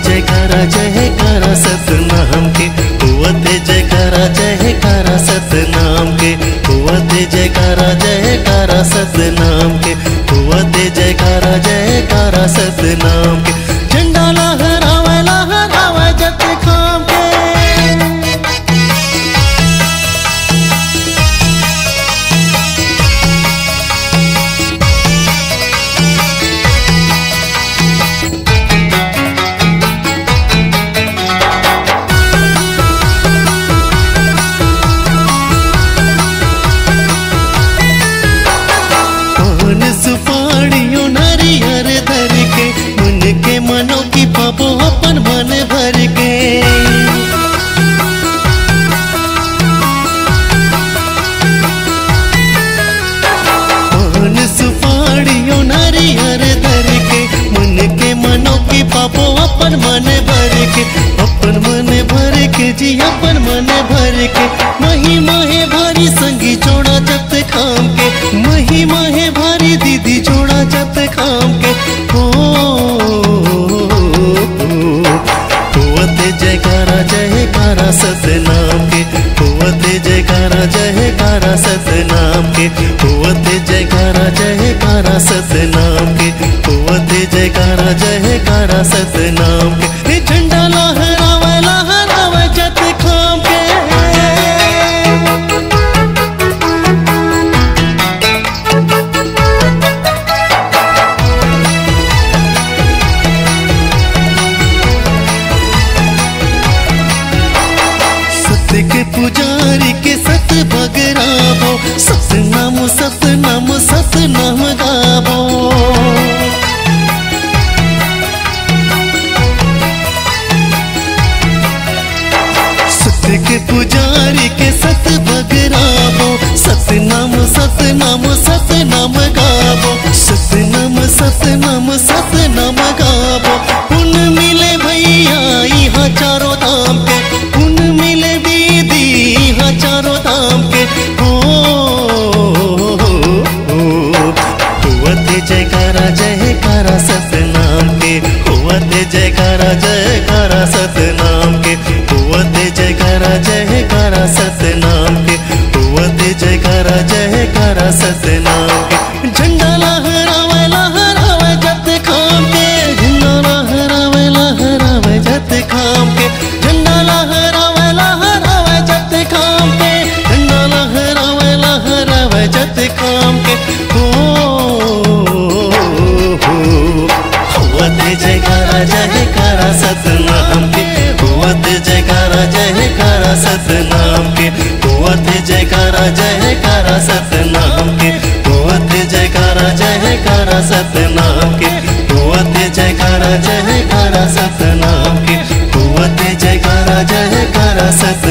जयकारा जयकारा सतनाम के, कुवत जयकारा जयकारा सतनाम के, कुवत जयकारा जयकारा सतनाम के, कुवत जयकारा जयकारा सतनाम के। झंडा लहरावे लहरावे जत खाम के, सुपाड़ियों नारियर धर के, उनके मनों की पापो अपन मन भर के। सुपाड़ियों नारियर धर के, उनके मनों की पापो अपन मन भर के, अपन मन भर के जी अपन मन भर के। महिमा है भारी संगी जोड़ा जत खाम के, महिमा है भारी दीदी जोड़ा जत खाम के। कुवत जयकारा जयकारा सतनाम के, कुवत जयकारा जयकारा सतनाम के, कुवत जयकारा जयकारा सतनाम के, कुवत जयकारा जयकारा सतनाम के। झंडा लहरावे लहरावे जत खाम के, के पुजारी के सत बगराबो, सतनाम सतनाम सतनाम गाबो। सत्य के पुजारी के सत बगराबो, सतनाम सतनाम सतनाम गाबो, सतनाम सतनाम सतनाम गाबो। पुन मिले भैया यहाँ चारों धाम के, पुन मिले यहाँ चारों धाम के। कुवत जयकारा जयकारा सतनाम के, कुवत जयकारा जयकारा सतनाम के, कुवत जयकारा जयकारा सतनाम के, कुवत जयकारा जयकारा सतनाम के। झंडा लहरावे लहरावे जत खाम के, झंडा लहरावे लहरावे जत खाम के, झंडा लहरावे लहरावे जत खाम के, झंडा लहरावे लहरावे जत खाम के। कुवत जयकारा जयकारा सतनाम के, कुवत जयकारा जयकारा सतनाम के, कुवत जयकारा जयकारा सतनाम के, कुवत जयकारा जयकारा सतनाम के, कुवत जयकारा जयकारा सतनाम के, कुवत जयकारा जयकारा सतनाम।